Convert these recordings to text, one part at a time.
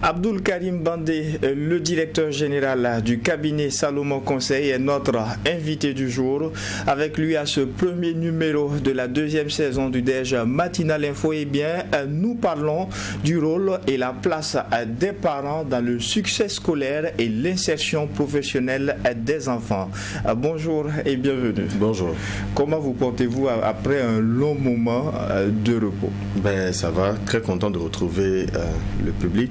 Abdul Karim Bandé, le directeur général du cabinet Salomon Conseil, est notre invité du jour. Avec lui à ce premier numéro de la deuxième saison du DEJ Matinal Info, nous parlons du rôle et la place des parents dans le succès scolaire et l'insertion professionnelle des enfants. Bonjour et bienvenue. Bonjour. Comment vous portez-vous après un long moment de repos? Ça va, très content de retrouver le public,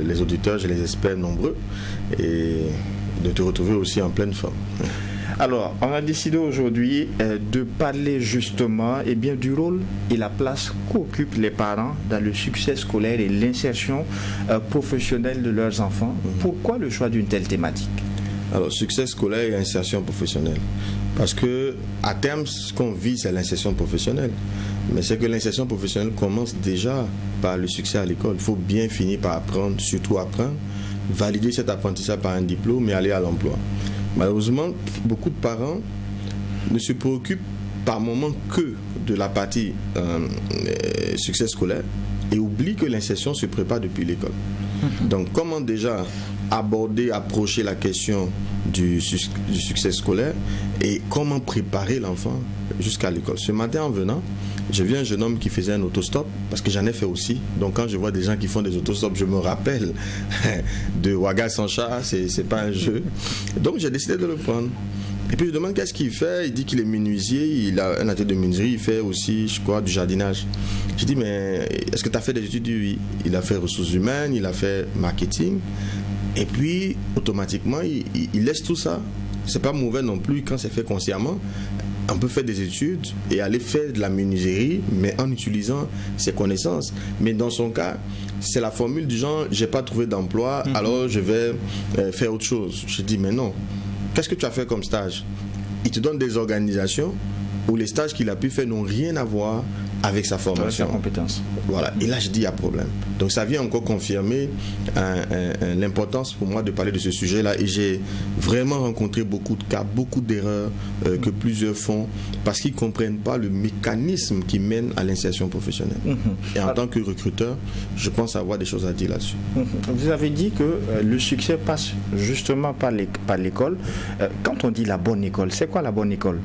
les auditeurs et les experts nombreux et de te retrouver aussi en pleine forme. Alors, on a décidé aujourd'hui de parler justement du rôle et la place qu'occupent les parents dans le succès scolaire et l'insertion professionnelle de leurs enfants. Pourquoi le choix d'une telle thématique? Alors, succès scolaire et insertion professionnelle. Parce que à terme, ce qu'on vise, c'est l'insertion professionnelle. Mais c'est que l'insertion professionnelle commence déjà par le succès à l'école. Il faut bien finir par apprendre, surtout apprendre, valider cet apprentissage par un diplôme et aller à l'emploi. Malheureusement, beaucoup de parents ne se préoccupent par moment que de la partie succès scolaire et oublient que l'insertion se prépare depuis l'école. Donc, comment déjà approcher la question du succès scolaire et comment préparer l'enfant jusqu'à l'école. Ce matin, en venant, j'ai vu un jeune homme qui faisait un autostop, parce que j'en ai fait aussi. Donc quand je vois des gens qui font des autostops, je me rappelle de Ouaga sans chat, c'est pas un jeu. Donc j'ai décidé de le prendre. Et puis je demande qu'est-ce qu'il fait. Il dit qu'il est menuisier, il a un atelier de menuiserie, il fait aussi, je crois, du jardinage. Je dis, mais est-ce que tu as fait des études? Oui. Il a fait ressources humaines, il a fait marketing. Et puis, automatiquement, il laisse tout ça. C'est pas mauvais non plus quand c'est fait consciemment. On peut faire des études et aller faire de la menuiserie, mais en utilisant ses connaissances. Mais dans son cas, c'est la formule du genre, j'ai pas trouvé d'emploi, alors je vais faire autre chose. Je dis, mais non. Qu'est-ce que tu as fait comme stage? Il te donne des organisations où les stages qu'il a pu faire n'ont rien à voir avec sa formation. Avec sa compétence. Voilà. Et là, je dis, il y a problème. Donc, ça vient encore confirmer l'importance pour moi de parler de ce sujet-là. Et j'ai vraiment rencontré beaucoup de cas, beaucoup d'erreurs que plusieurs font parce qu'ils ne comprennent pas le mécanisme qui mène à l'insertion professionnelle. Et en tant que recruteur, je pense avoir des choses à dire là-dessus. Vous avez dit que le succès passe justement par l'école. Quand on dit la bonne école, c'est quoi la bonne école?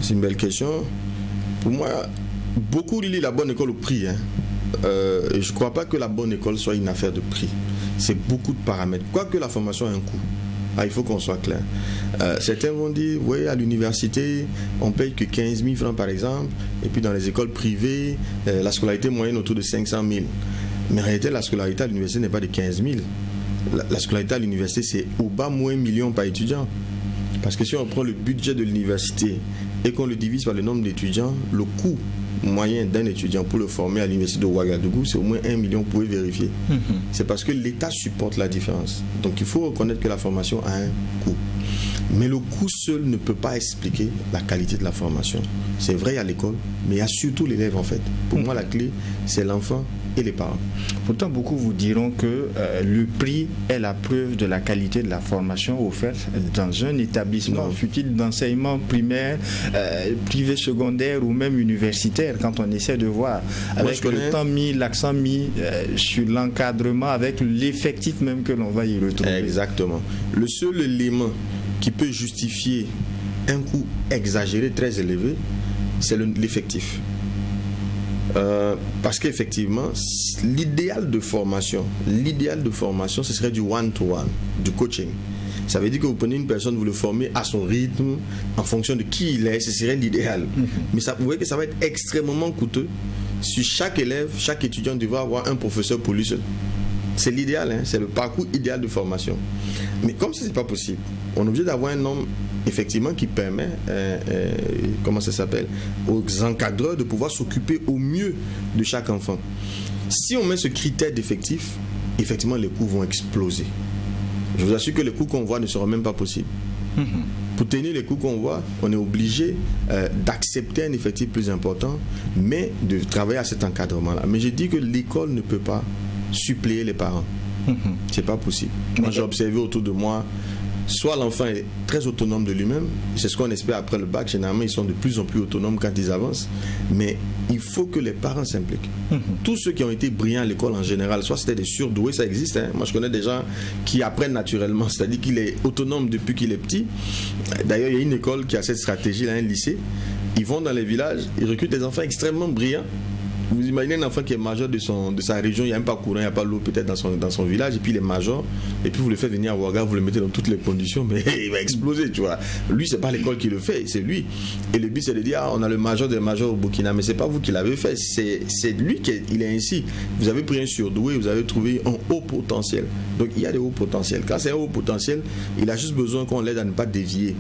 C'est une belle question. Pour moi, beaucoup lient la bonne école au prix. Je ne crois pas que la bonne école soit une affaire de prix. C'est beaucoup de paramètres. Quoique la formation a un coût. Il faut qu'on soit clair. Certains vont dire, oui, à l'université, on ne paye que 15 000 francs par exemple. Et puis dans les écoles privées, la scolarité moyenne autour de 500 000. Mais en réalité, la scolarité à l'université n'est pas de 15 000. La scolarité à l'université, c'est au bas moins 1 million par étudiant. Parce que si on prend le budget de l'université et qu'on le divise par le nombre d'étudiants, le coût moyen d'un étudiant pour le former à l'université de Ouagadougou, c'est au moins 1 million, vous pouvez vérifier. C'est parce que l'État supporte la différence. Donc il faut reconnaître que la formation a un coût. Mais le coût seul ne peut pas expliquer la qualité de la formation. C'est vrai à l'école, mais il y a surtout l'élève en fait. Pour moi, la clé, c'est l'enfant et les parents. Pourtant, beaucoup vous diront que le prix est la preuve de la qualité de la formation offerte dans un établissement, fut-il d'enseignement primaire, privé secondaire ou même universitaire, quand on essaie de voir avec le temps mis, l'accent mis sur l'encadrement, avec l'effectif même que l'on va y retrouver. Exactement. Le seul élément qui peut justifier un coût exagéré, très élevé, c'est l'effectif. Parce qu'effectivement, l'idéal de formation, ce serait du one-to-one, du coaching. Ça veut dire que vous prenez une personne, vous le formez à son rythme, en fonction de qui il est, ce serait l'idéal. Mais vous voyez que ça va être extrêmement coûteux. Sur chaque élève, chaque étudiant devra avoir un professeur pour lui seul. C'est l'idéal, c'est le parcours idéal de formation. Mais comme ce n'est pas possible, on est obligé d'avoir un nombre effectivement qui permet aux encadreurs de pouvoir s'occuper au mieux de chaque enfant. Si on met ce critère d'effectif, effectivement les coûts vont exploser. Je vous assure que les coûts qu'on voit ne seront même pas possibles. Pour tenir les coûts qu'on voit, on est obligé d'accepter un effectif plus important, mais de travailler à cet encadrement-là. Mais je dis que l'école ne peut pas suppléer les parents. C'est pas possible. Moi, j'ai observé autour de moi soit l'enfant est très autonome de lui-même, c'est ce qu'on espère après le bac, généralement ils sont de plus en plus autonomes quand ils avancent, mais il faut que les parents s'impliquent. Tous ceux qui ont été brillants à l'école en général, soit c'était des surdoués, ça existe, hein. Moi je connais des gens qui apprennent naturellement, c'est-à-dire qu'il est autonome depuis qu'il est petit. D'ailleurs il y a une école qui a cette stratégie là, un lycée, ils vont dans les villages, ils recrutent des enfants extrêmement brillants. Vous imaginez un enfant qui est major de sa région, il n'y a même pas courant, il n'y a pas l'eau peut-être dans son village, et puis il est major, et puis vous le faites venir à Ouaga, vous le mettez dans toutes les conditions, mais il va exploser, tu vois. Lui, c'est pas l'école qui le fait, c'est lui. Et le but, c'est de dire, on a le major des majors au Burkina, mais c'est pas vous qui l'avez fait, c'est lui qui il est ainsi. Vous avez pris un surdoué, vous avez trouvé un haut potentiel. Donc il y a des hauts potentiels. Quand c'est un haut potentiel, il a juste besoin qu'on l'aide à ne pas dévier.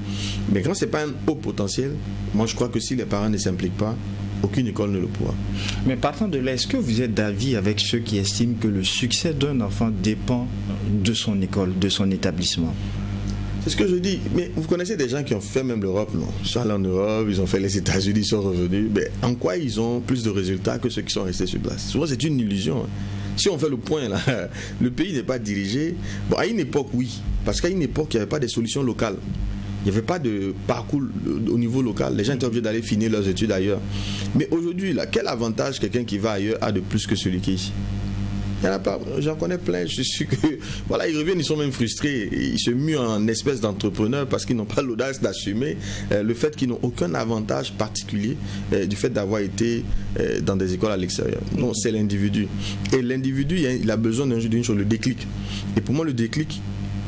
Mais quand c'est pas un haut potentiel, moi je crois que si les parents ne s'impliquent pas, aucune école ne le pourra. Mais partant de là, est-ce que vous êtes d'avis avec ceux qui estiment que le succès d'un enfant dépend de son école, de son établissement? C'est ce que je dis. Mais vous connaissez des gens qui ont fait même l'Europe, non? Ils sont allés en Europe, ils ont fait les États-Unis, ils sont revenus. Mais en quoi ils ont plus de résultats que ceux qui sont restés sur place? Souvent, c'est une illusion. Si on fait le point, là, le pays n'est pas dirigé. Bon, à une époque, oui. Parce qu'à une époque, il n'y avait pas de solutions locales. Il n'y avait pas de parcours au niveau local. Les gens étaient obligés d'aller finir leurs études ailleurs. Mais aujourd'hui, là, quel avantage quelqu'un qui va ailleurs a de plus que celui qui est ici? Il n'y en a pas. J'en connais plein. Je suis sûr que voilà, ils reviennent, ils sont même frustrés. Ils se muent en espèce d'entrepreneurs parce qu'ils n'ont pas l'audace d'assumer le fait qu'ils n'ont aucun avantage particulier du fait d'avoir été dans des écoles à l'extérieur. Non, c'est l'individu. Et l'individu, il a besoin d'une chose, le déclic. Et pour moi, le déclic,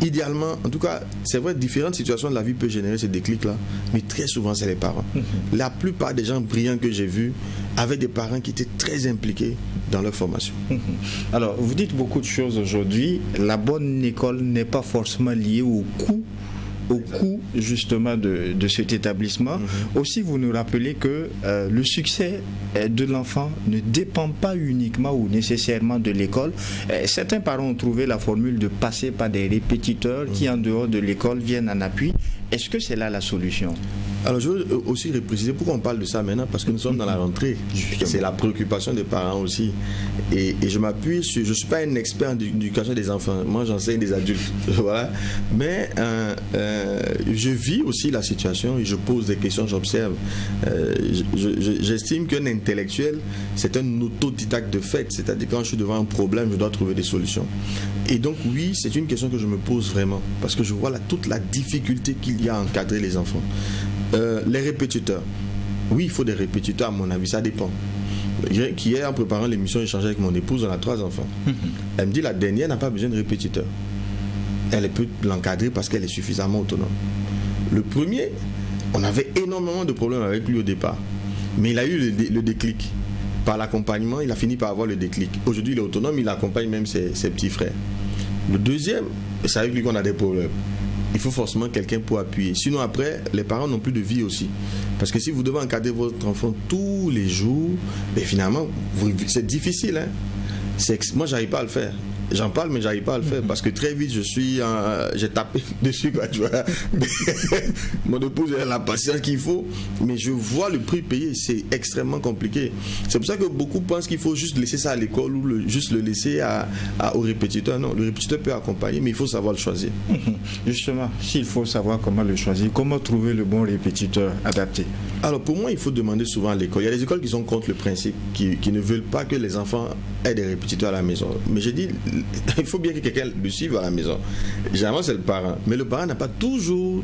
idéalement, en tout cas, c'est vrai, différentes situations de la vie peuvent générer ces déclics-là, mais très souvent, c'est les parents. La plupart des gens brillants que j'ai vus avaient des parents qui étaient très impliqués dans leur formation. Alors, vous dites beaucoup de choses aujourd'hui. La bonne école n'est pas forcément liée au coût justement de cet établissement. Aussi, vous nous rappelez que le succès de l'enfant ne dépend pas uniquement ou nécessairement de l'école. Certains parents ont trouvé la formule de passer par des répétiteurs qui, en dehors de l'école, viennent en appui. Est-ce que c'est là la solution? Alors, je veux aussi préciser pourquoi on parle de ça maintenant, parce que nous sommes dans la rentrée. C'est la préoccupation des parents aussi. Et je m'appuie sur... Je ne suis pas un expert en éducation des enfants. Moi, j'enseigne des adultes. Voilà. Mais je vis aussi la situation et je pose des questions, j'observe. J'estime qu'un intellectuel, c'est un autodidacte de fait. C'est-à-dire, quand je suis devant un problème, je dois trouver des solutions. Et donc, oui, c'est une question que je me pose vraiment, parce que je vois toute la difficulté qu'il y a à encadrer les enfants. Les répétiteurs. Oui, il faut des répétiteurs, à mon avis, ça dépend. Hier, en préparant l'émission, j'ai échangé avec mon épouse, on a 3 enfants. Elle me dit, la dernière n'a pas besoin de répétiteur. Elle peut l'encadrer parce qu'elle est suffisamment autonome. Le premier, on avait énormément de problèmes avec lui au départ. Mais il a eu le déclic. Par l'accompagnement, il a fini par avoir le déclic. Aujourd'hui, il est autonome, il accompagne même ses petits frères. Le deuxième, c'est avec lui qu'on a des problèmes. Il faut forcément quelqu'un pour appuyer. Sinon, après, les parents n'ont plus de vie aussi. Parce que si vous devez encadrer votre enfant tous les jours, ben finalement, c'est difficile. Hein? Moi, j'arrive pas à le faire. J'en parle, mais j'arrive pas à le faire parce que très vite, j'ai tapé dessus, quoi, tu vois. Mon épouse a la patience qu'il faut, mais je vois le prix payé, c'est extrêmement compliqué. C'est pour ça que beaucoup pensent qu'il faut juste laisser ça à l'école ou juste le laisser au répétiteur. Non, le répétiteur peut accompagner, mais il faut savoir le choisir. Justement, s'il faut savoir comment le choisir, comment trouver le bon répétiteur adapté? Alors pour moi, il faut demander souvent à l'école. Il y a des écoles qui sont contre le principe, qui ne veulent pas que les enfants aient des répétiteurs à la maison. Mais j'ai dit, il faut bien que quelqu'un le suive à la maison. Généralement, c'est le parent. Mais le parent n'a pas toujours...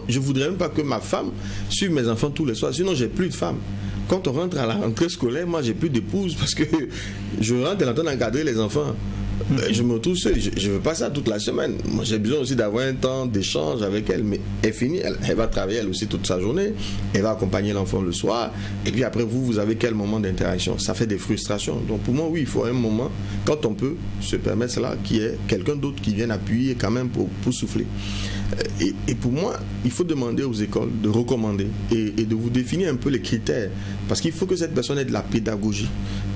Je ne voudrais même pas que ma femme suive mes enfants tous les soirs. Sinon, j'ai plus de femme. Quand on rentre à la rentrée scolaire, moi, j'ai plus d'épouse parce que je rentre et en train d'encadrer les enfants. Je me retrouve seul. Je ne veux pas ça toute la semaine. Moi, j'ai besoin aussi d'avoir un temps d'échange avec elle. Mais elle finit, elle va travailler elle aussi toute sa journée. Elle va accompagner l'enfant le soir. Et puis après, vous avez quel moment d'interaction? Ça fait des frustrations. Donc pour moi, oui, il faut un moment, quand on peut se permettre cela, qu'il y ait quelqu'un d'autre qui vienne appuyer quand même pour souffler. Et pour moi, il faut demander aux écoles de recommander et de vous définir un peu les critères. Parce qu'il faut que cette personne ait de la pédagogie.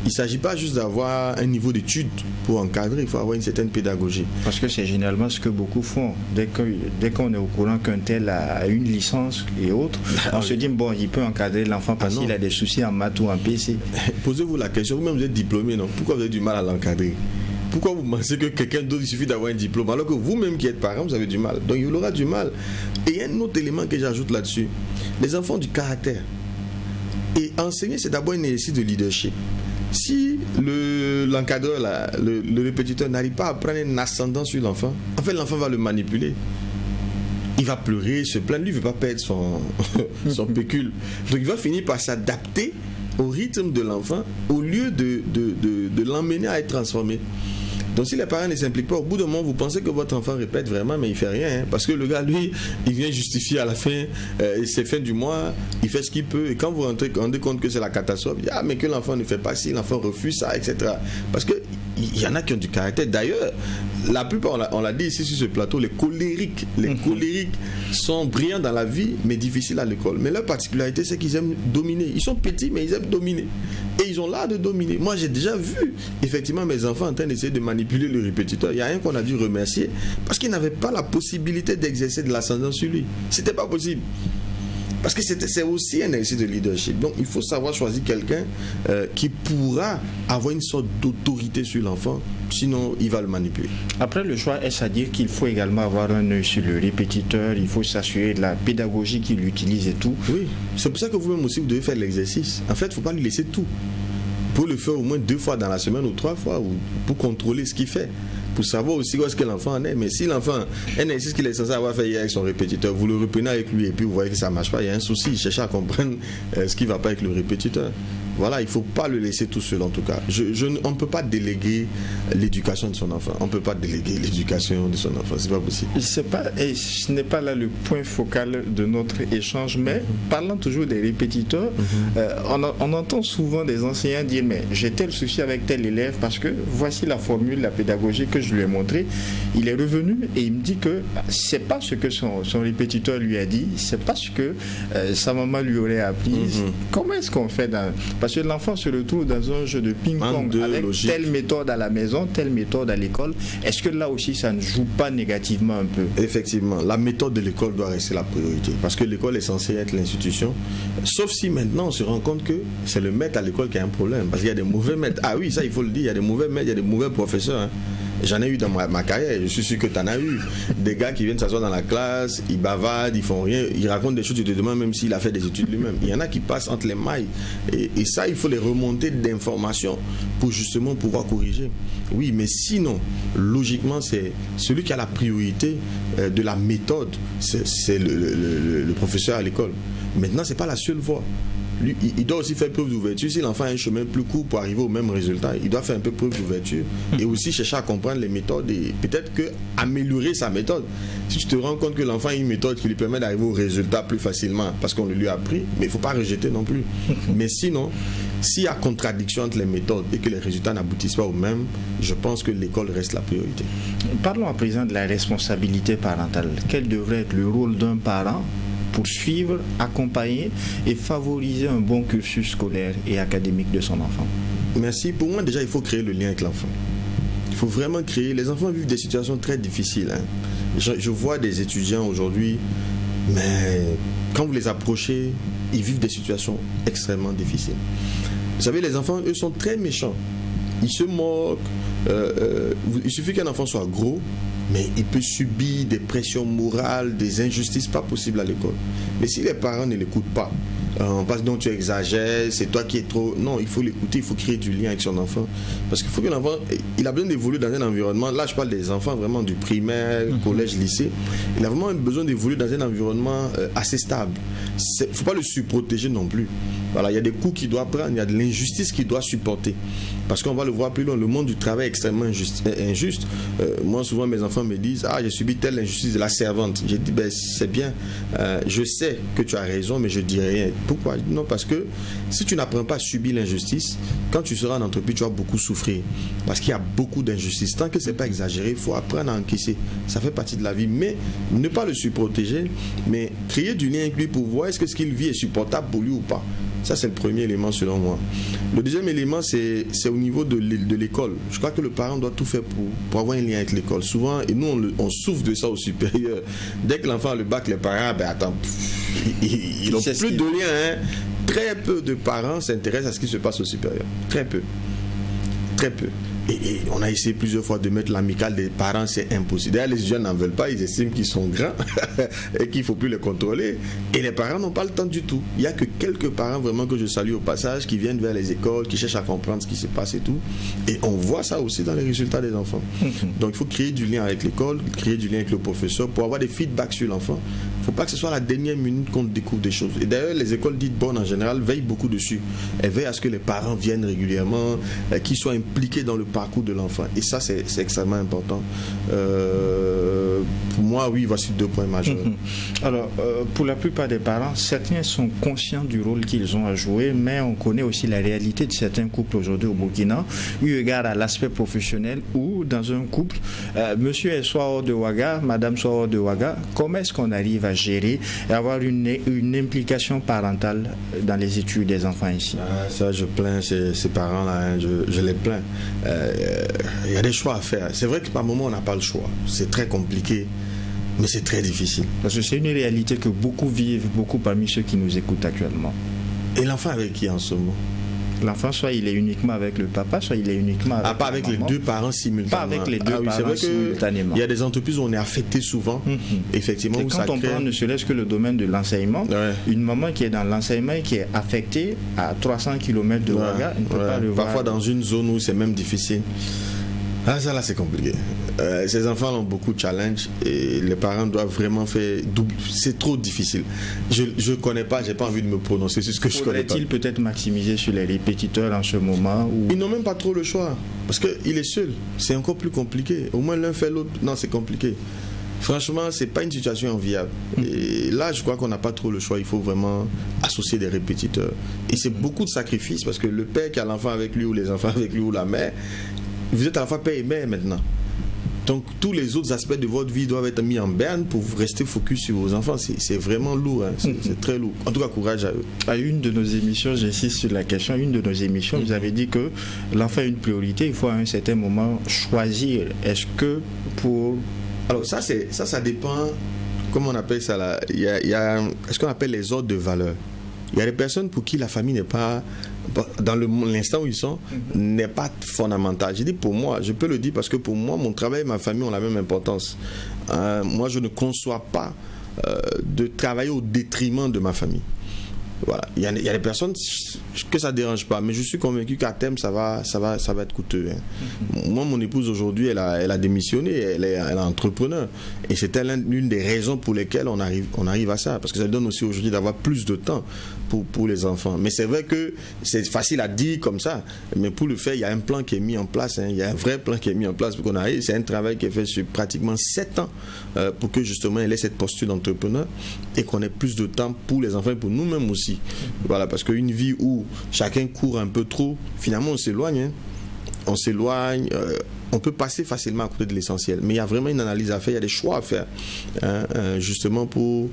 Il ne s'agit pas juste d'avoir un niveau d'études pour encadrer, il faut avoir une certaine pédagogie. Parce que c'est généralement ce que beaucoup font. Dès qu'on est au courant qu'un tel a une licence et autres, on se dit, bon, il peut encadrer l'enfant parce qu'il a des soucis en maths ou en PC. Posez-vous la question, vous-même vous êtes diplômé, non? Pourquoi vous avez du mal à l'encadrer? pourquoi vous pensez que quelqu'un d'autre, il suffit d'avoir un diplôme, alors que vous-même qui êtes parent, vous avez du mal. Donc il aura du mal. Et il y a un autre élément que j'ajoute là-dessus. Les enfants ont du caractère. Et enseigner, c'est d'abord un exercice de leadership. Si l'encadreur, le répétiteur n'arrive pas à prendre un ascendant sur l'enfant, en fait l'enfant va le manipuler. Il va pleurer, se plaindre, lui ne veut pas perdre son pécule. Donc il va finir par s'adapter au rythme de l'enfant au lieu de l'emmener à être transformé. Donc si les parents ne s'impliquent pas, au bout d'un moment, vous pensez que votre enfant répète vraiment, mais il ne fait rien. Parce que le gars, lui, il vient justifier à la fin, c'est fin du mois, il fait ce qu'il peut. Et quand vous rendez compte que c'est la catastrophe, il dit, mais que l'enfant ne fait pas ci, l'enfant refuse ça, etc. Parce qu'il y en a qui ont du caractère. D'ailleurs, la plupart, on l'a dit ici sur ce plateau, les colériques sont brillants dans la vie, mais difficiles à l'école. Mais leur particularité, c'est qu'ils aiment dominer. Ils sont petits, mais ils aiment dominer. Et ils ont l'art de dominer. Moi, j'ai déjà vu, effectivement, mes enfants en train d'essayer de manipuler le répétiteur. Il y a un qu'on a dû remercier parce qu'il n'avait pas la possibilité d'exercer de l'ascendant sur lui. C'était pas possible. Parce que c'est aussi un exercice de leadership. Donc, il faut savoir choisir quelqu'un qui pourra avoir une sorte d'autorité sur l'enfant. Sinon, il va le manipuler. Après, le choix, est-ce à dire qu'il faut également avoir un œil sur le répétiteur, il faut s'assurer de la pédagogie qu'il utilise et tout. Oui, c'est pour ça que vous-même aussi, vous devez faire l'exercice. En fait, il ne faut pas lui laisser tout. Pour le faire au moins 2 fois dans la semaine ou 3 fois, ou pour contrôler ce qu'il fait. Pour savoir aussi où est-ce que l'enfant en est. Mais si l'enfant, un exercice qu'il est censé avoir fait hier avec son répétiteur, vous le reprenez avec lui et puis vous voyez que ça ne marche pas, il y a un souci, il cherche à comprendre ce qui ne va pas avec le répétiteur. Voilà, il ne faut pas le laisser tout seul en tout cas. On ne peut pas déléguer l'éducation de son enfant. On ne peut pas déléguer l'éducation de son enfant. C'est pas possible. Ce n'est pas là le point focal de notre échange, mais parlant toujours des répétiteurs, on entend souvent des enseignants dire mais j'ai tel souci avec tel élève parce que voici la formule, la pédagogie que je lui ai montrée. Il est revenu et il me dit que c'est pas ce que son répétiteur lui a dit, c'est pas ce que sa maman lui aurait appris. Comment est-ce qu'on fait parce que l'enfant se retrouve dans un jeu de ping-pong avec logique. Telle méthode à la maison, telle méthode à l'école. Est-ce que là aussi, ça ne joue pas négativement un peu? Effectivement, la méthode de l'école doit rester la priorité. Parce que l'école est censée être l'institution. Sauf si maintenant, on se rend compte que c'est le maître à l'école qui a un problème. Parce qu'il y a des mauvais maîtres. Ah oui, ça, il faut le dire. Il y a des mauvais maîtres, il y a des mauvais professeurs. Hein. J'en ai eu dans ma carrière, je suis sûr que tu en as eu. Des gars qui viennent s'asseoir dans la classe, ils bavardent, ils font rien, ils racontent des choses, tu te demandes même s'il a fait des études lui-même. Il y en a qui passent entre les mailles. Et ça, il faut les remonter d'informations pour justement pouvoir corriger. Oui, mais sinon, logiquement, c'est celui qui a la priorité de la méthode, c'est le professeur à l'école. Maintenant, ce n'est pas la seule voie. Lui, il doit aussi faire preuve d'ouverture. Si l'enfant a un chemin plus court pour arriver au même résultat, il doit faire un peu preuve d'ouverture et aussi chercher à comprendre les méthodes et peut-être que améliorer sa méthode. Si tu te rends compte que l'enfant a une méthode qui lui permet d'arriver au résultat plus facilement parce qu'on le lui a appris, mais il ne faut pas rejeter non plus. Mais sinon, s'il y a contradiction entre les méthodes et que les résultats n'aboutissent pas au même, je pense que l'école reste la priorité. Parlons à présent de la responsabilité parentale. Quel devrait être le rôle d'un parent pour suivre, accompagner et favoriser un bon cursus scolaire et académique de son enfant? Merci. Pour moi, déjà, il faut créer le lien avec l'enfant. Il faut vraiment créer. Les enfants vivent des situations très difficiles. Hein. Je vois des étudiants aujourd'hui, mais quand vous les approchez, ils vivent des situations extrêmement difficiles. Vous savez, les enfants, eux, sont très méchants. Ils se moquent. Il suffit qu'un enfant soit gros, mais il peut subir des pressions morales, des injustices pas possibles à l'école. Mais si les parents ne l'écoutent pas, parce que donc tu exagères, c'est toi qui es trop... Non, il faut l'écouter, il faut créer du lien avec son enfant. Parce qu'il faut que l'enfant, il a besoin d'évoluer dans un environnement. Là, je parle des enfants vraiment du primaire, collège, lycée. Il a vraiment besoin d'évoluer dans un environnement assez stable. Il ne faut pas le surprotéger non plus. Voilà, il y a des coups qu'il doit prendre, il y a de l'injustice qu'il doit supporter. Parce qu'on va le voir plus loin, le monde du travail est extrêmement injuste. Moi, souvent, mes enfants me disent « Ah, j'ai subi telle injustice de la servante. » J'ai dit « C'est bien, je sais que tu as raison, mais je ne dis rien. » Pourquoi? Non, parce que si tu n'apprends pas à subir l'injustice, quand tu seras en entreprise, tu vas beaucoup souffrir. Parce qu'il y a beaucoup d'injustices. Tant que ce n'est pas exagéré, il faut apprendre à encaisser. Ça fait partie de la vie. Mais ne pas le surprotéger, mais créer du lien avec lui pour voir est-ce que ce qu'il vit est supportable pour lui ou pas. Ça, c'est le premier élément selon moi. Le deuxième élément, c'est au niveau de l'école. Je crois que le parent doit tout faire pour avoir un lien avec l'école. Souvent, et nous, on souffre de ça au supérieur. Dès que l'enfant a le bac, les parents, ils n'ont plus de lien. Hein. Très peu de parents s'intéressent à ce qui se passe au supérieur. Très peu. Très peu. Et on a essayé plusieurs fois de mettre l'amicale des parents, c'est impossible. D'ailleurs, les jeunes n'en veulent pas, ils estiment qu'ils sont grands et qu'il ne faut plus les contrôler. Et les parents n'ont pas le temps du tout. Il n'y a que quelques parents vraiment que je salue au passage, qui viennent vers les écoles, qui cherchent à comprendre ce qui se passe et tout. Et on voit ça aussi dans les résultats des enfants. Donc il faut créer du lien avec l'école, créer du lien avec le professeur pour avoir des feedbacks sur l'enfant. Il ne faut pas que ce soit à la dernière minute qu'on découvre des choses. Et d'ailleurs, les écoles dites bonnes en général veillent beaucoup dessus. Elles veillent à ce que les parents viennent régulièrement, qu'ils soient impliqués dans le parcours de l'enfant. Et ça, c'est extrêmement important. Pour moi, oui, voici 2 points majeurs. Alors, pour la plupart des parents, certains sont conscients du rôle qu'ils ont à jouer, mais on connaît aussi la réalité de certains couples aujourd'hui au Burkina, eu égard à l'aspect professionnel où, dans un couple, monsieur est soit hors de Ouaga, madame soit hors de Ouaga, comment est-ce qu'on arrive à gérer et avoir une implication parentale dans les études des enfants ici? Ça, je plains ces parents-là, hein, je les plains. Il y a des choix à faire. C'est vrai que par moment, on n'a pas le choix. C'est très compliqué, mais c'est très difficile. Parce que c'est une réalité que beaucoup vivent, beaucoup parmi ceux qui nous écoutent actuellement. Et l'enfant avec qui en ce moment? L'enfant, soit il est uniquement avec le papa, soit il est uniquement avec pas avec les 2 parents simultanément. Pas avec les 2 parents c'est vrai simultanément. Il y a des entreprises où on est affecté souvent. Effectivement, et quand on prend ne serait-ce que le domaine de l'enseignement, une maman qui est dans l'enseignement et qui est affectée à 300 km de Ouaga, elle ne peut pas le voir. Parfois dans une zone où c'est même difficile. Ça là, c'est compliqué. Ces enfants ont beaucoup de challenges et les parents doivent vraiment faire double. C'est trop difficile. Je connais pas, j'ai pas envie de me prononcer sur ce que je connais pas. Faudrait-il peut-être maximiser sur les répétiteurs en ce moment où... Ils n'ont même pas trop le choix parce qu'il est seul. C'est encore plus compliqué. Au moins l'un fait l'autre. Non, c'est compliqué. Franchement, c'est pas une situation enviable. Et là, je crois qu'on n'a pas trop le choix. Il faut vraiment associer des répétiteurs. Et c'est beaucoup de sacrifices parce que le père qui a l'enfant avec lui ou les enfants avec lui ou la mère, vous êtes à la fois père et mère maintenant. Donc tous les autres aspects de votre vie doivent être mis en berne pour rester focus sur vos enfants. C'est vraiment lourd, hein. C'est très lourd. En tout cas, courage à eux. À une de nos émissions, j'insiste sur la question, une de nos émissions, vous avez dit que l'enfant est une priorité, il faut à un certain moment choisir. Est-ce que pour... Alors ça dépend, comment on appelle ça là? Il y a ce qu'on appelle les ordres de valeur. Il y a des personnes pour qui la famille n'est pas, dans l'instant où ils sont, n'est pas fondamentale. Je dis pour moi, je peux le dire parce que pour moi, mon travail et ma famille ont la même importance. Moi, je ne conçois pas de travailler au détriment de ma famille. Voilà. Il y a des personnes que ça ne dérange pas, mais je suis convaincu qu'à terme, ça va être coûteux. Hein. Moi, mon épouse aujourd'hui, elle a démissionné, elle est entrepreneur. Et c'était l'une des raisons pour lesquelles on arrive à ça. Parce que ça donne aussi aujourd'hui d'avoir plus de temps pour les enfants. Mais c'est vrai que c'est facile à dire comme ça, mais pour le faire, il y a un plan qui est mis en place. Hein. Il y a un vrai plan qui est mis en place pour qu'on arrive. C'est un travail qui est fait sur pratiquement 7 ans pour que justement, elle ait cette posture d'entrepreneur et qu'on ait plus de temps pour les enfants et pour nous-mêmes aussi. Voilà, parce qu'une vie où chacun court un peu trop, finalement on s'éloigne. Hein. On s'éloigne, on peut passer facilement à côté de l'essentiel. Mais il y a vraiment une analyse à faire, il y a des choix à faire, justement pour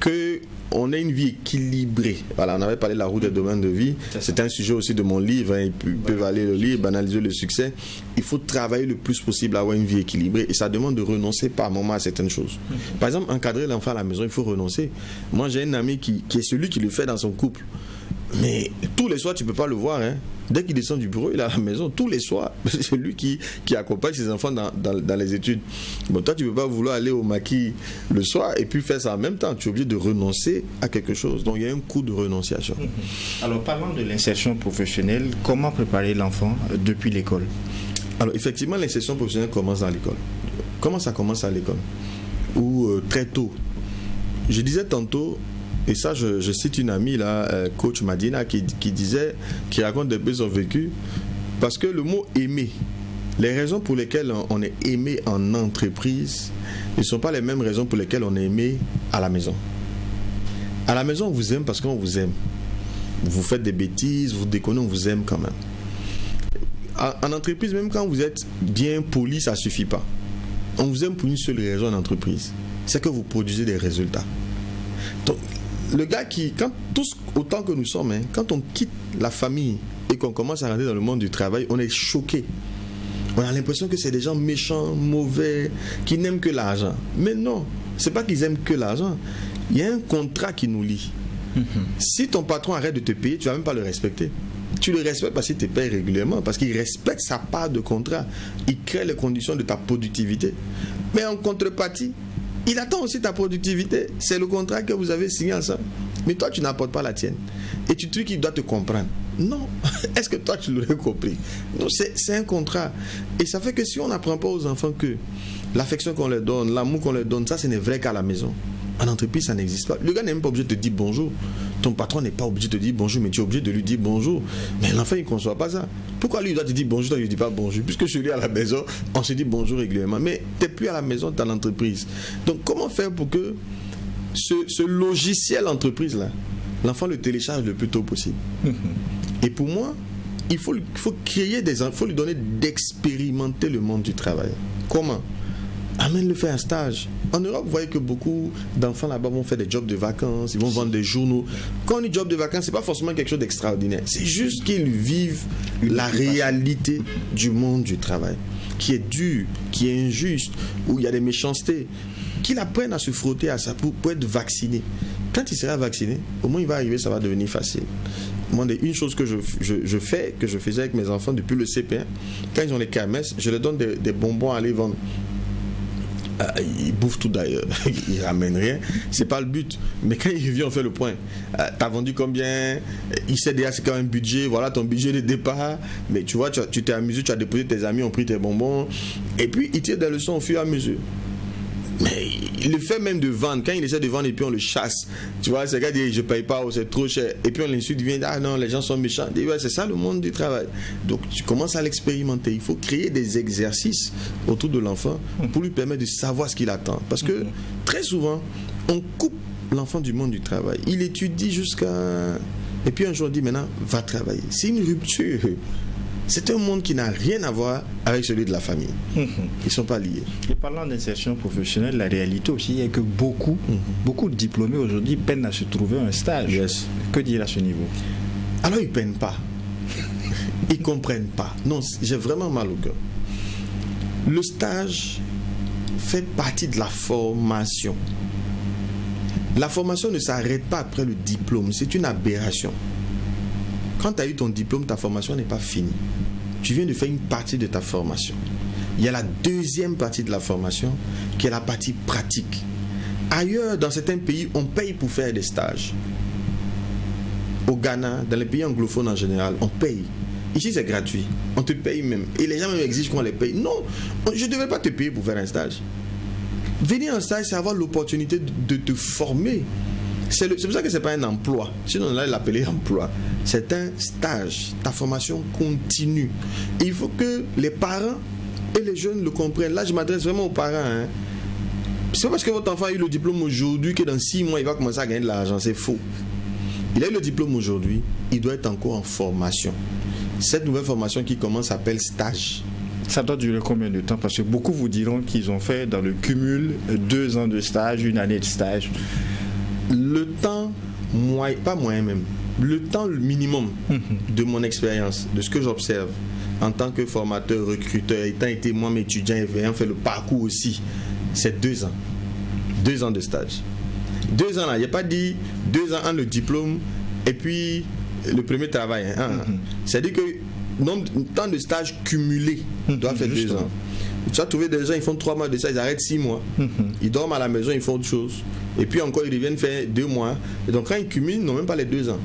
qu'on ait une vie équilibrée. Voilà, on avait parlé de la route des domaines de vie. C'est un sujet aussi de mon livre. Hein. Ils peuvent aller le lire, analyser le succès. Il faut travailler le plus possible à avoir une vie équilibrée. Et ça demande de renoncer par moment à certaines choses. Par exemple, encadrer l'enfant à la maison, il faut renoncer. Moi, j'ai un ami qui est celui qui le fait dans son couple. Mais tous les soirs, tu ne peux pas le voir. Hein. Dès qu'il descend du bureau, il est à la maison. Tous les soirs, c'est lui qui accompagne ses enfants dans les études. Bon, toi, tu ne peux pas vouloir aller au maquis le soir et puis faire ça en même temps. Tu es obligé de renoncer à quelque chose. Donc, il y a un coût de renonciation. Alors, parlant de l'insertion professionnelle, comment préparer l'enfant depuis l'école? Alors, effectivement, l'insertion professionnelle commence dans l'école. Comment ça commence à l'école? Ou très tôt. Je disais tantôt... Et ça, je cite une amie, là, coach Madina, qui raconte un peu son vécu. Parce que le mot aimer, les raisons pour lesquelles on est aimé en entreprise ne sont pas les mêmes raisons pour lesquelles on est aimé à la maison. À la maison, on vous aime parce qu'on vous aime. Vous faites des bêtises, vous déconnez, on vous aime quand même. En entreprise, même quand vous êtes bien poli, ça ne suffit pas. On vous aime pour une seule raison en entreprise. C'est que vous produisez des résultats. Donc, le gars tous autant que nous sommes, hein, quand on quitte la famille et qu'on commence à rentrer dans le monde du travail, on est choqué. On a l'impression que c'est des gens méchants, mauvais, qui n'aiment que l'argent. Mais non, c'est pas qu'ils aiment que l'argent. Il y a un contrat qui nous lie. Si ton patron arrête de te payer, tu vas même pas le respecter. Tu le respectes parce qu'il te paye régulièrement, parce qu'il respecte sa part de contrat. Il crée les conditions de ta productivité. Mais en contrepartie, il attend aussi ta productivité. C'est le contrat que vous avez signé ensemble. Mais toi, tu n'apportes pas la tienne. Et tu dis qu'il doit te comprendre. Non. Est-ce que toi, tu l'aurais compris? Non, c'est un contrat. Et ça fait que si on n'apprend pas aux enfants que l'affection qu'on leur donne, l'amour qu'on leur donne, ça, ce n'est vrai qu'à la maison. En entreprise, ça n'existe pas. Le gars n'est même pas obligé de te dire bonjour. Ton patron n'est pas obligé de te dire bonjour, mais tu es obligé de lui dire bonjour. Mais l'enfant, il ne conçoit pas ça. Pourquoi lui, il doit te dire bonjour, toi, il ne dit pas bonjour? Puisque je suis à la maison, on se dit bonjour régulièrement. Mais tu n'es plus à la maison, tu es à l'entreprise. Donc, comment faire pour que ce logiciel entreprise-là, l'enfant le télécharge le plus tôt possible? Et pour moi, il faut créer il faut lui donner d'expérimenter le monde du travail. Comment? Amène-le faire un stage. En Europe, vous voyez que beaucoup d'enfants là-bas vont faire des jobs de vacances, ils vont vendre des journaux. Quand on dit job de vacances, c'est pas forcément quelque chose d'extraordinaire. C'est juste qu'ils vivent la réalité du monde du travail, qui est dur, qui est injuste, où il y a des méchancetés. Qu'ils apprennent à se frotter à ça pour être vacciné. Quand il sera vacciné, au moins il va arriver, ça va devenir facile. Moi, une chose que je faisais avec mes enfants depuis le CP1, quand ils ont les kermesses, je leur donne des bonbons à aller vendre. Ils bouffent tout d'ailleurs, ils ramènent rien, c'est pas le but. Mais quand il revient, on fait le point. T'as vendu combien? Il sait déjà c'est quand même un budget, voilà ton budget de départ. Mais tu vois, tu t'es amusé, tu as déposé tes amis, ont pris tes bonbons. Et puis il tire des leçons au fur et à mesure. Mais il le fait même de vendre. Quand il essaie de vendre et puis on le chasse, tu vois, ce gars dit je paye pas ou c'est trop cher. Et puis on l'insulte, il vient ah non, les gens sont méchants. Il dit, ouais, c'est ça le monde du travail. Donc tu commences à l'expérimenter. Il faut créer des exercices autour de l'enfant pour lui permettre de savoir ce qu'il attend. Parce que très souvent, on coupe l'enfant du monde du travail. Il étudie jusqu'à... Et puis un jour on dit maintenant, va travailler. C'est une rupture. C'est un monde qui n'a rien à voir avec celui de la famille. Ils ne sont pas liés. Et parlant d'insertion professionnelle, la réalité aussi est que beaucoup de diplômés aujourd'hui peinent à se trouver un stage. Yes. Que dire à ce niveau? Alors ils ne peinent pas. Ils ne comprennent pas. Non, j'ai vraiment mal au cœur. Le stage fait partie de la formation. La formation ne s'arrête pas après le diplôme. C'est une aberration. Quand tu as eu ton diplôme, ta formation n'est pas finie. Tu viens de faire une partie de ta formation. Il y a la deuxième partie de la formation qui est la partie pratique. Ailleurs, dans certains pays, on paye pour faire des stages. Au Ghana, dans les pays anglophones en général, on paye. Ici, c'est gratuit. On te paye même. Et les gens même exigent qu'on les paye. Non, je ne devrais pas te payer pour faire un stage. Venir en stage, c'est avoir l'opportunité de te former. C'est pour ça que ce n'est pas un emploi. Sinon, on allait l'appeler emploi. C'est un stage. Ta formation continue. Et il faut que les parents et les jeunes le comprennent. Là, je m'adresse vraiment aux parents. Hein. C'est pas parce que votre enfant a eu le diplôme aujourd'hui que dans 6 mois, il va commencer à gagner de l'argent. C'est faux. Il a eu le diplôme aujourd'hui. Il doit être encore en formation. Cette nouvelle formation qui commence s'appelle stage. Ça doit durer combien de temps? Parce que beaucoup vous diront qu'ils ont fait dans le cumul 2 ans de stage, 1 année de stage. Le temps, pas moyen même, le temps minimum de mon expérience, de ce que j'observe en tant que formateur, recruteur, étant été moi-même étudiant et ayant fait le parcours aussi, c'est 2 ans. 2 ans de stage. 2 ans là, il n'y a pas dit 2 ans le diplôme et puis le premier travail. C'est-à-dire que le temps de stage cumulé doit faire 2 ans. Tu as trouvé des gens, ils font 3 mois de stage, ils arrêtent 6 mois. Ils dorment à la maison, ils font autre chose. Et puis encore, ils reviennent faire 2 mois. Et donc quand ils cumulent, ils n'ont même pas les 2 ans.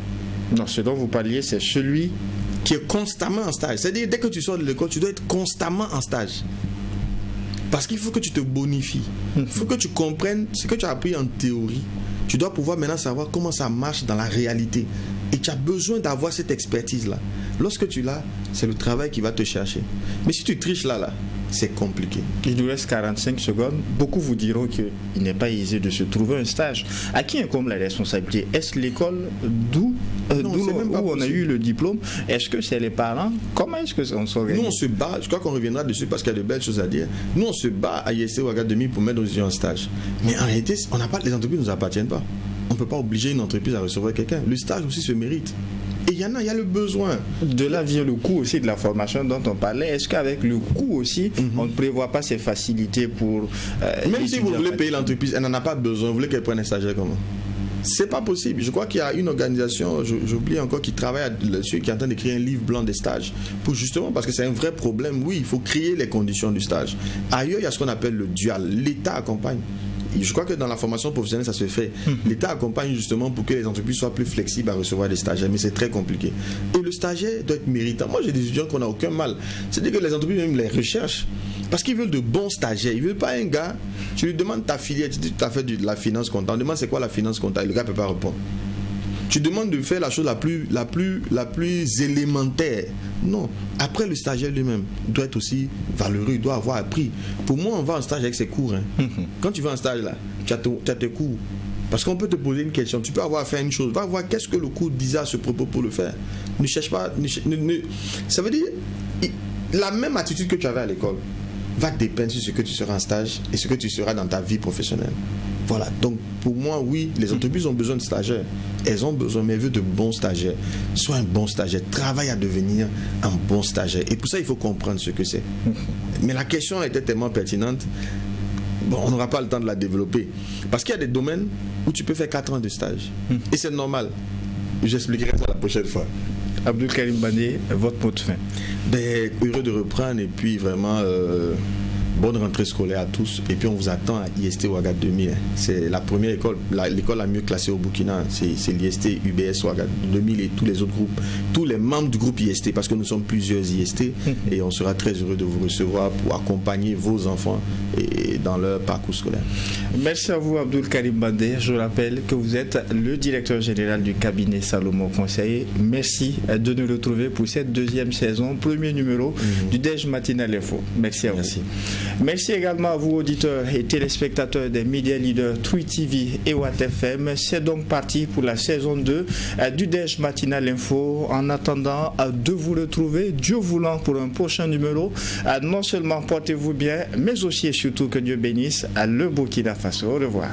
Non, ce dont vous parliez, c'est celui qui est constamment en stage. C'est-à-dire, dès que tu sors de l'école, tu dois être constamment en stage. Parce qu'il faut que tu te bonifies. Il faut que tu comprennes ce que tu as appris en théorie. Tu dois pouvoir maintenant savoir comment ça marche dans la réalité. Et tu as besoin d'avoir cette expertise-là. Lorsque tu l'as, c'est le travail qui va te chercher. Mais si tu triches là, c'est compliqué. Il nous reste 45 secondes. Beaucoup vous diront qu'il n'est pas aisé de se trouver un stage. À qui incombe la responsabilité? Est-ce l'école où on a eu le diplôme? Est-ce que c'est les parents? Comment est-ce qu'on s'organise? Nous, on se bat. Je crois qu'on reviendra dessus parce qu'il y a de belles choses à dire. Nous, on se bat à ISC ou à Académie pour mettre nos étudiants en stage. Mais en réalité, les entreprises ne nous appartiennent pas. On ne peut pas obliger une entreprise à recevoir quelqu'un. Le stage aussi se mérite. Et il y a le besoin. De là vient le coût aussi de la formation dont on parlait. Est-ce qu'avec le coût aussi, on ne prévoit pas ces facilités pour... Même si vous voulez payer l'entreprise, elle n'en a pas besoin. Vous voulez qu'elle prenne un stagiaire comment? C'est pas possible. Je crois qu'il y a une organisation, j'oublie encore, qui travaille là-dessus, qui est en train d'écrire un livre blanc des stages, pour justement, parce que c'est un vrai problème. Oui, il faut créer les conditions du stage. Ailleurs, il y a ce qu'on appelle le dual. L'État accompagne. Je crois que dans la formation professionnelle, ça se fait. L'État accompagne justement pour que les entreprises soient plus flexibles à recevoir des stagiaires, mais c'est très compliqué. Et le stagiaire doit être méritant. Moi, j'ai des étudiants qu'on n'a aucun mal. C'est-à-dire que les entreprises même les recherchent parce qu'ils veulent de bons stagiaires. Ils ne veulent pas un gars, tu lui demandes ta filière, tu dis tu as fait de la finance comptable, demande c'est quoi la finance comptable, le gars ne peut pas répondre. Tu demandes de faire la chose la plus élémentaire. Non. Après, le stagiaire lui-même doit être aussi valeureux, il doit avoir appris. Pour moi, on va en stage avec ses cours. Quand tu vas en stage, là, tu as tes cours. Parce qu'on peut te poser une question. Tu peux avoir fait une chose. Va voir qu'est-ce que le cours disait à ce propos pour le faire. Ne cherche pas. Ça veut dire, la même attitude que tu avais à l'école va dépendre sur ce que tu seras en stage et ce que tu seras dans ta vie professionnelle. Voilà, donc pour moi, oui, les entreprises ont besoin de stagiaires. Elles ont besoin, mais elles veulent de bons stagiaires. Sois un bon stagiaire, travaille à devenir un bon stagiaire. Et pour ça, il faut comprendre ce que c'est. Mais la question était tellement pertinente, bon, on n'aura pas le temps de la développer. Parce qu'il y a des domaines où tu peux faire 4 ans de stage. Et c'est normal. J'expliquerai ça la prochaine fois. Abdul Karim Bandé, votre mot de fin. Heureux de reprendre et puis vraiment... bonne rentrée scolaire à tous. Et puis on vous attend à IST Ouaga 2000. C'est la première école, l'école la mieux classée au Burkina. C'est l'IST UBS Ouaga 2000 et tous les autres groupes, tous les membres du groupe IST, parce que nous sommes plusieurs IST et on sera très heureux de vous recevoir pour accompagner vos enfants et dans leur parcours scolaire. Merci à vous, Abdul Karim Bandé. Je rappelle que vous êtes le directeur général du cabinet Salomon Conseil. Merci de nous retrouver pour cette deuxième saison, premier numéro du DEJ Matinal Info. Merci à vous. Merci également à vous, auditeurs et téléspectateurs des médias leaders True TV et Watt FM. C'est donc parti pour la saison 2 du DEJ Matinal Info. En attendant de vous retrouver, Dieu voulant, pour un prochain numéro, non seulement portez-vous bien, mais aussi et surtout que Dieu bénisse le Burkina Faso. Au revoir.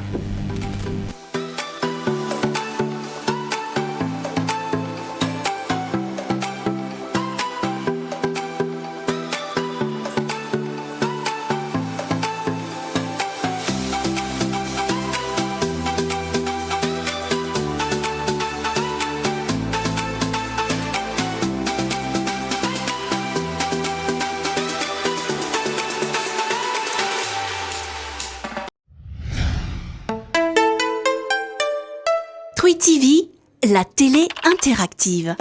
True TV, la télé interactive.